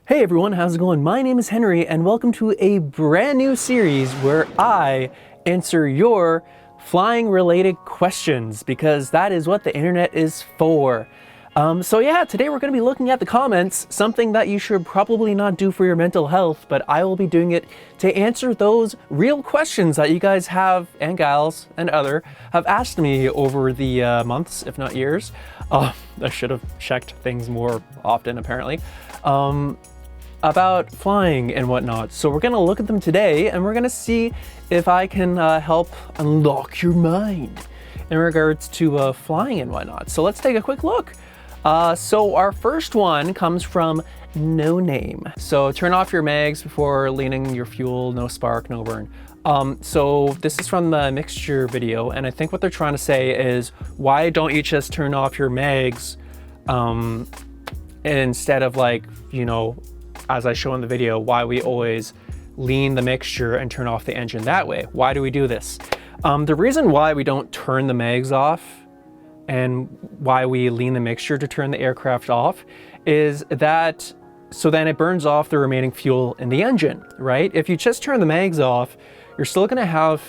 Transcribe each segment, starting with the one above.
Hey everyone, how's it going? My name is Henry and welcome to a brand new series where I answer your flying related questions because that is what the internet is for. So yeah, today we're going to be looking at the comments, something that you should probably not do for your mental health, but I will be doing it to answer those real questions that you guys have, and gals and other, have asked me over the months, if not years. I should have checked things more often apparently. About flying and whatnot. So we're gonna look at them today and we're gonna see if I can help unlock your mind in regards to flying and whatnot. So let's take a quick look. So our first one comes from No Name. So turn off your mags before leaning your fuel, no spark, no burn. So this is from the mixture video, and I think what they're trying to say is, why don't you just turn off your mags instead of, like, you know, as I show in the video, why we always lean the mixture and turn off the engine that way. Why do we do this? The reason why we don't turn the mags off and why we lean the mixture to turn the aircraft off is that so then it burns off the remaining fuel in the engine, right? If you just turn the mags off, you're still gonna have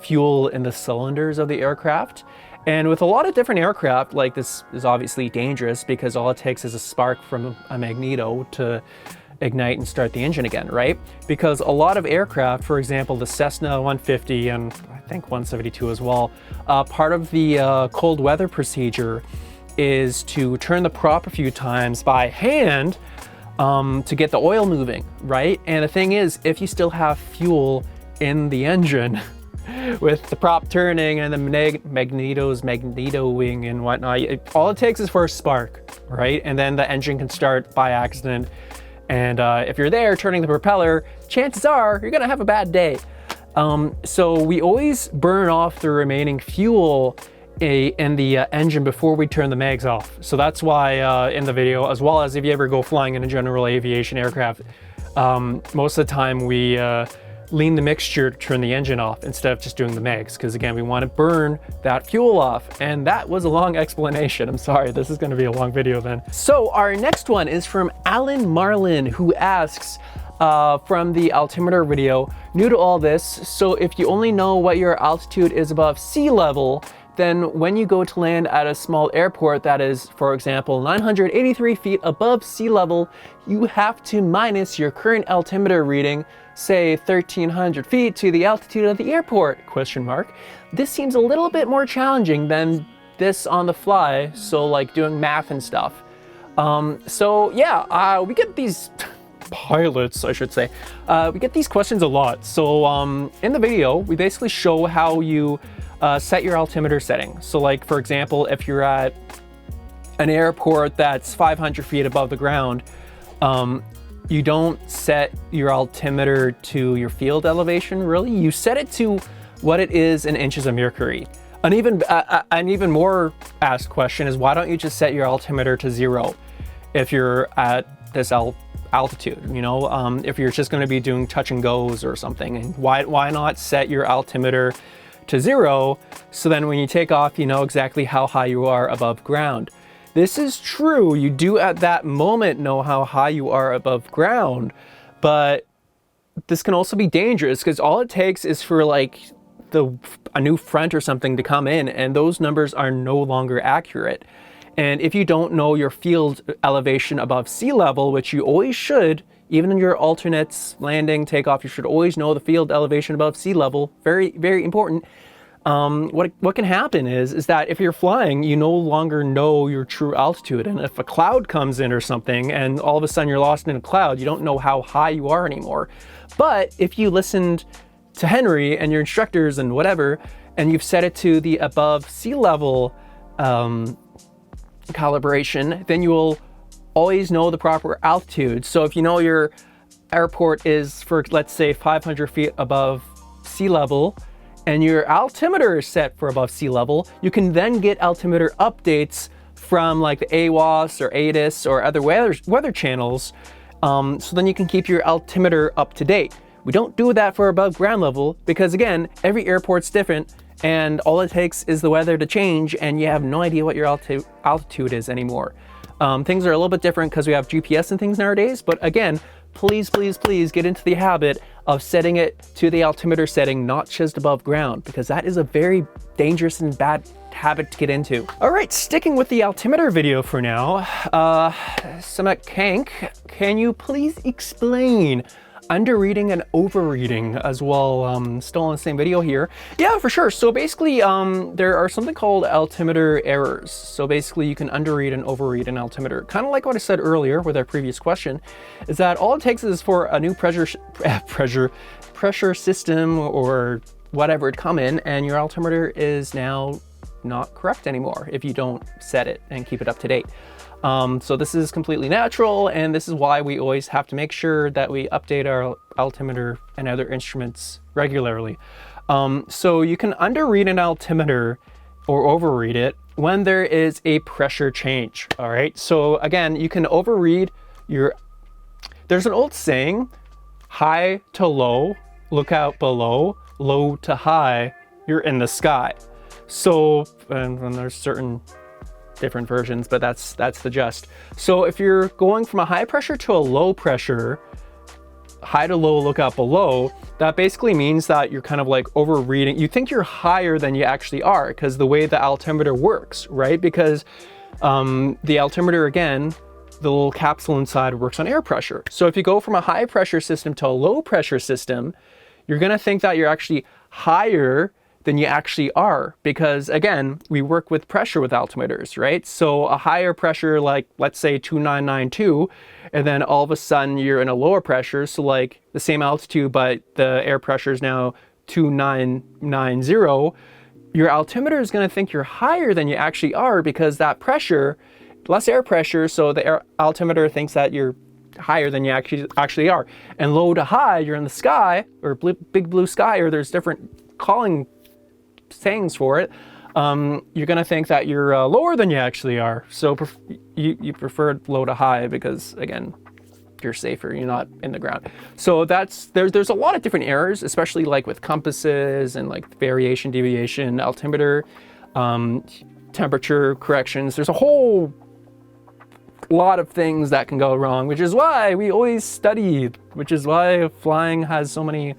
fuel in the cylinders of the aircraft. And with a lot of different aircraft, like, this is obviously dangerous because all it takes is a spark from a magneto to ignite and start the engine again, right? Because a lot of aircraft, for example, the Cessna 150 and I think 172 as well, part of the cold weather procedure is to turn the prop a few times by hand to get the oil moving, right? And the thing is, if you still have fuel in the engine with the prop turning and the magnetoing and whatnot, all it takes is for a spark, right? And then the engine can start by accident. And if you're there turning the propeller, chances are you're gonna have a bad day. So we always burn off the remaining fuel in the engine before we turn the mags off. So that's why in the video, as well as if you ever go flying in a general aviation aircraft, most of the time we lean the mixture to turn the engine off instead of just doing the mags, because again, we want to burn that fuel off. And that was a long explanation. I'm sorry, this is going to be a long video then. So our next one is from Alan Marlin, who asks from the altimeter video, new to all this, so if you only know what your altitude is above sea level, then when you go to land at a small airport that is, for example, 983 feet above sea level, you have to minus your current altimeter reading, say 1,300 feet, to the altitude of the airport, ? This seems a little bit more challenging than this on the fly, so like doing math and stuff. So yeah, we get these pilots, I should say, we get these questions a lot. So in the video, we basically show how you set your altimeter setting. So like, for example, if you're at an airport that's 500 feet above the ground, you don't set your altimeter to your field elevation, really. You set it to what it is in inches of mercury. An even more asked question is, why don't you just set your altimeter to 0 if you're at this altitude, you know, if you're just going to be doing touch and goes or something? And why not set your altimeter to 0 so then when you take off, you know exactly how high you are above ground? This is true, you do at that moment know how high you are above ground, but this can also be dangerous because all it takes is for like a new front or something to come in and those numbers are no longer accurate. And if you don't know your field elevation above sea level, which you always should, even in your alternates, landing, takeoff, you should always know the field elevation above sea level. Very, very important. What can happen is that if you're flying, you no longer know your true altitude. And if a cloud comes in or something, and all of a sudden you're lost in a cloud, you don't know how high you are anymore. But if you listened to Henry and your instructors and whatever, and you've set it to the above sea level calibration, then you will always know the proper altitude. So if you know your airport is, for let's say, 500 feet above sea level and your altimeter is set for above sea level, you can then get altimeter updates from like the AWOS or ATIS or other weather channels, so then you can keep your altimeter up to date. We don't do that for above ground level because, again, every airport's different and all it takes is the weather to change and you have no idea what your altitude is anymore. Things are a little bit different because we have GPS and things nowadays, but again, please, please, please get into the habit of setting it to the altimeter setting, not just above ground, because that is a very dangerous and bad habit to get into. All right, sticking with the altimeter video for now, Samet Kank, can you please explain underreading and overreading as well? Still on the same video here. Yeah, for sure. So basically, there are something called altimeter errors. So basically you can underread and overread an altimeter. Kind of like what I said earlier with our previous question, is that all it takes is for a new pressure system or whatever to come in, and your altimeter is now not correct anymore if you don't set it and keep it up to date. So this is completely natural, and this is why we always have to make sure that we update our altimeter and other instruments regularly. So you can underread an altimeter or overread it when there is a pressure change. All right, so again, you can overread there's an old saying, high to low, look out below, low to high, you're in the sky. So, and there's certain different versions, but that's the gist. So if you're going from a high pressure to a low pressure, high to low, look out below, that basically means that you're kind of like overreading. You think you're higher than you actually are because the way the altimeter works, right? Because the altimeter, again, the little capsule inside works on air pressure. So if you go from a high pressure system to a low pressure system, you're gonna think that you're actually higher than you actually are, because again, we work with pressure with altimeters, right? So a higher pressure, like let's say 2992, and then all of a sudden you're in a lower pressure, so like the same altitude, but the air pressure is now 2990, your altimeter is gonna think you're higher than you actually are because that pressure, less air pressure, so the altimeter thinks that you're higher than you actually are. And low to high, you're in the sky, or big blue sky, or there's different calling sayings for it. You're gonna think that you're lower than you actually are. So you prefer low to high because again, you're safer, you're not in the ground. So there's a lot of different errors, especially like with compasses and like variation, deviation, altimeter, temperature corrections. There's a whole lot of things that can go wrong, which is why we always study, which is why flying has so many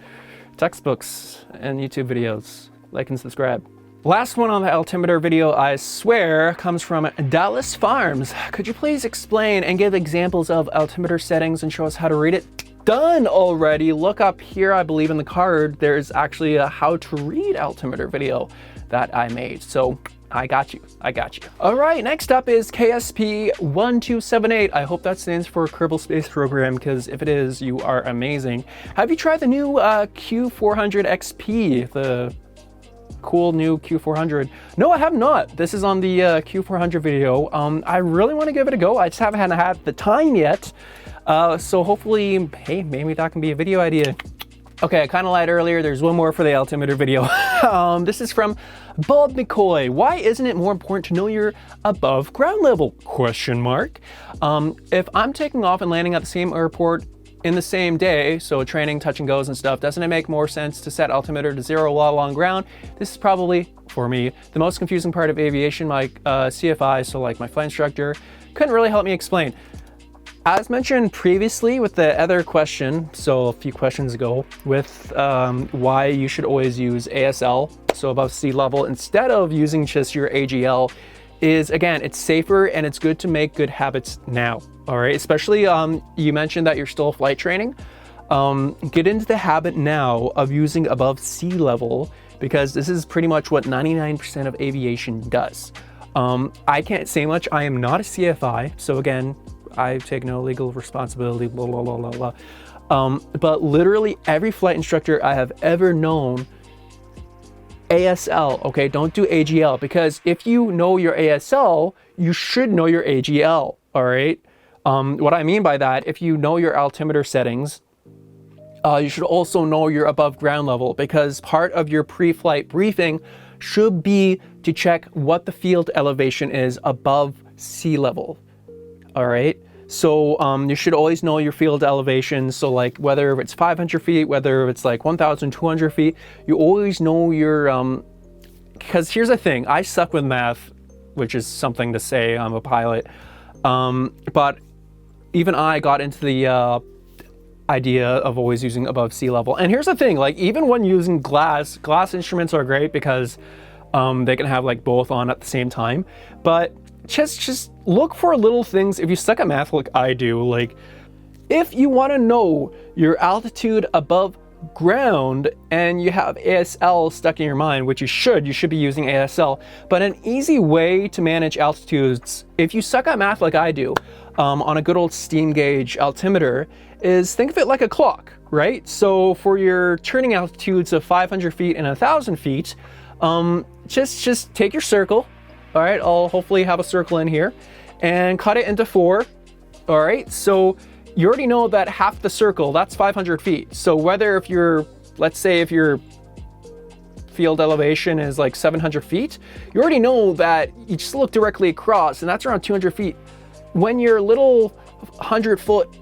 textbooks and YouTube videos. Like and subscribe. Last one on the altimeter video, I swear, comes from Dallas Farms. Could you please explain and give examples of altimeter settings and show us how to read it? Done already. Look up here, I believe in the card, there's actually a how to read altimeter video that I made. So I got you. All right, next up is KSP1278. I hope that stands for Kerbal Space Program, because if it is, you are amazing. Have you tried the new Q400 XP, the cool new Q400? No, I have not. This is on the Q400 video. I really want to give it a go. I just haven't had the time yet. So hopefully, hey, maybe that can be a video idea. Okay, I kind of lied earlier. There's one more for the altimeter video. This is from Bob McCoy. Why isn't it more important to know your above ground level? Question mark. If I'm taking off and landing at the same airport in the same day, so training, touch and goes and stuff, doesn't it make more sense to set altimeter to 0 while on ground? This is probably, for me, the most confusing part of aviation. My CFI, so like my flight instructor, couldn't really help me explain. As mentioned previously with the other question, so a few questions ago, with why you should always use ASL, so above sea level, instead of using just your AGL, is again, it's safer and it's good to make good habits now. All right, especially you mentioned that you're still flight training. Get into the habit now of using above sea level, because this is pretty much what 99% of aviation does. I can't say much. I am not a CFI, so again, I take no legal responsibility, blah, blah, blah, blah, blah. But literally every flight instructor I have ever known, ASL, okay, don't do AGL, because if you know your ASL, you should know your AGL, all right? What I mean by that, if you know your altimeter settings, you should also know your above ground level, because part of your pre-flight briefing should be to check what the field elevation is above sea level, all right? So you should always know your field elevation. So like whether it's 500 feet, whether it's like 1,200 feet, you always know your, because here's the thing, I suck with math, which is something to say, I'm a pilot. But even I got into the idea of always using above sea level. And here's the thing, like even when using glass instruments are great because they can have like both on at the same time. But just look for little things. If you suck at math like I do, like if you want to know your altitude above ground and you have ASL stuck in your mind, which you should be using ASL. But an easy way to manage altitudes, if you suck at math like I do, on a good old steam gauge altimeter, is think of it like a clock, right? So for your turning altitudes of 500 feet and 1,000 feet, just take your circle. All right, I'll hopefully have a circle in here and cut it into 4. All right, so you already know that half the circle, that's 500 feet. So whether if you're, let's say if your field elevation is like 700 feet, you already know that you just look directly across and that's around 200 feet. When your little 100-foot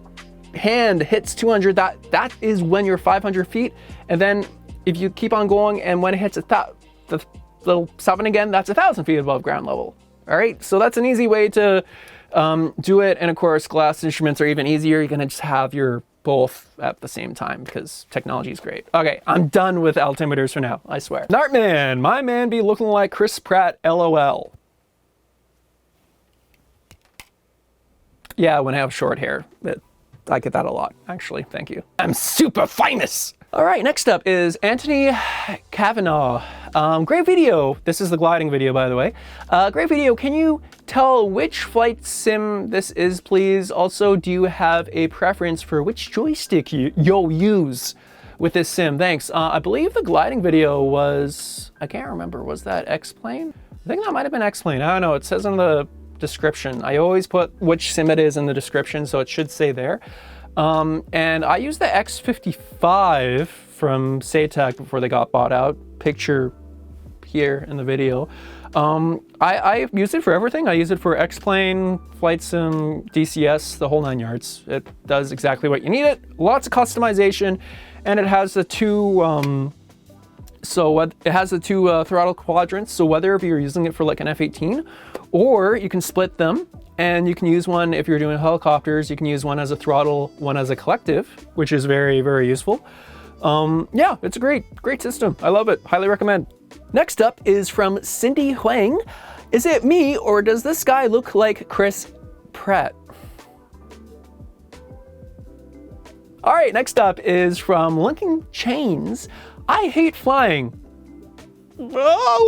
hand hits 200, that is when you're 500 feet. And then if you keep on going and when it hits the little 7 again, that's 1,000 feet above ground level. All right, so that's an easy way to do it. And of course, glass instruments are even easier. You're gonna just have your both at the same time because technology is great. Okay, I'm done with altimeters for now, I swear. Nartman, my man be looking like Chris Pratt, LOL. Yeah, when I have short hair, I get that a lot, actually, thank you. I'm super famous. All right, next up is Anthony Kavanaugh. Great video. This is the gliding video, by the way. Great video. Can you tell which flight sim this is, please? Also, do you have a preference for which joystick you'll use with this sim? Thanks. I believe the gliding video was, I can't remember, was that X-Plane? I think that might have been X-Plane. I don't know. It says in the description. I always put which sim it is in the description, so it should say there. And I used the X55 from Saytech before they got bought out. Picture here in the video. I use it for everything. I use it for X-Plane, Flight Sim, DCS, the whole 9 yards. It does exactly what you need it. Lots of customization, and it has the two throttle quadrants. So whether if you're using it for like an F-18, or you can split them. And you can use one if you're doing helicopters. You can use one as a throttle, one as a collective, which is very, very useful. Yeah, it's a great system. I love it. Highly recommend. Next up is from Cindy Huang. Is it me or does this guy look like Chris Pratt? All right, next up is from Linking Chains. I hate flying. Oh,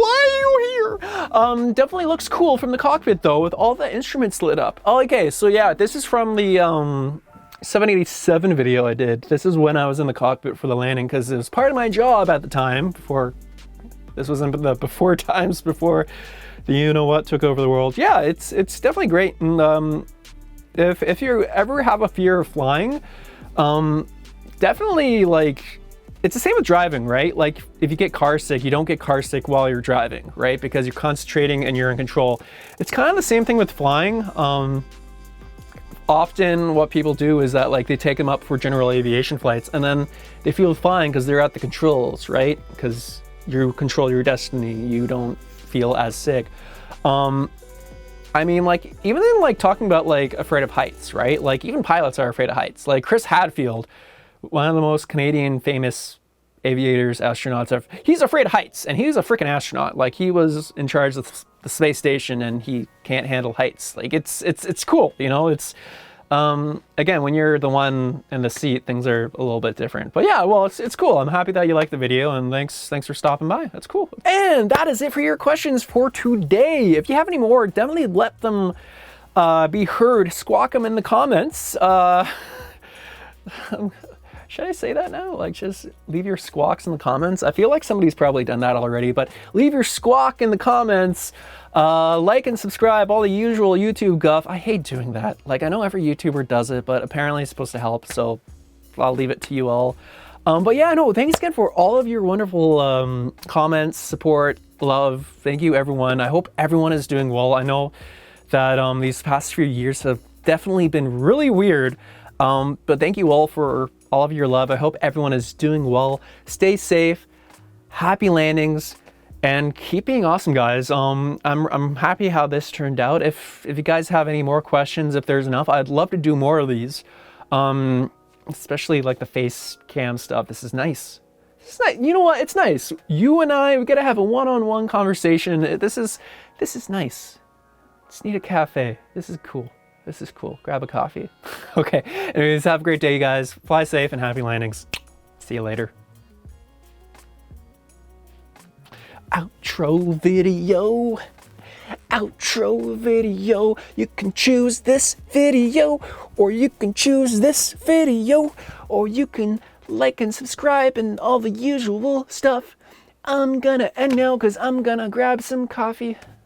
why are you here? Definitely looks cool from the cockpit though, with all the instruments lit up. Oh, okay, so yeah, this is from the 787 video I did. This is when I was in the cockpit for the landing because it was part of my job at the time. Before this was in the before times before the you know what took over the world. Yeah, it's definitely great. And if you ever have a fear of flying, definitely like. It's the same with driving, right? Like if you get car sick, you don't get car sick while you're driving, right? Because you're concentrating and you're in control. It's kind of the same thing with flying. Often what people do is that like they take them up for general aviation flights and then they feel fine because they're at the controls, right? Because you control your destiny. You don't feel as sick. I mean, like even in like talking about like afraid of heights, right? Like even pilots are afraid of heights. Like Chris Hadfield, one of the most Canadian famous aviators, astronauts, he's afraid of heights and he's a freaking astronaut. Like he was in charge of the space station and he can't handle heights. Like it's cool, you know, it's, again, when you're the one in the seat, things are a little bit different, but yeah, well, it's cool. I'm happy that you liked the video and thanks for stopping by. That's cool. And that is it for your questions for today. If you have any more, definitely let them, be heard. Squawk them in the comments. Should I say that now? Like just leave your squawks in the comments. I feel like somebody's probably done that already, but leave your squawk in the comments. Like and subscribe, all the usual YouTube guff. I hate doing that. Like I know every YouTuber does it, but apparently it's supposed to help. So I'll leave it to you all. But yeah, no, thanks again for all of your wonderful comments, support, love. Thank you, everyone. I hope everyone is doing well. I know that these past few years have definitely been really weird. But thank you all for all of your love. I hope everyone is doing well. Stay safe, happy landings, And keep being awesome, guys. I'm happy how this turned out. If you guys have any more questions, if there's enough, I'd love to do more of these. Especially like the face cam stuff. This is nice. It's nice. You know what? It's nice. You and I, we gotta have a one-on-one conversation. This is nice. Just need a cafe. This is cool. This is cool. Grab a coffee. Okay. Anyways, have a great day, you guys. Fly safe and happy landings. See you later. Outro video. Outro video. You can choose this video, or you can choose this video, or you can like and subscribe and all the usual stuff. I'm gonna end now because I'm gonna grab some coffee.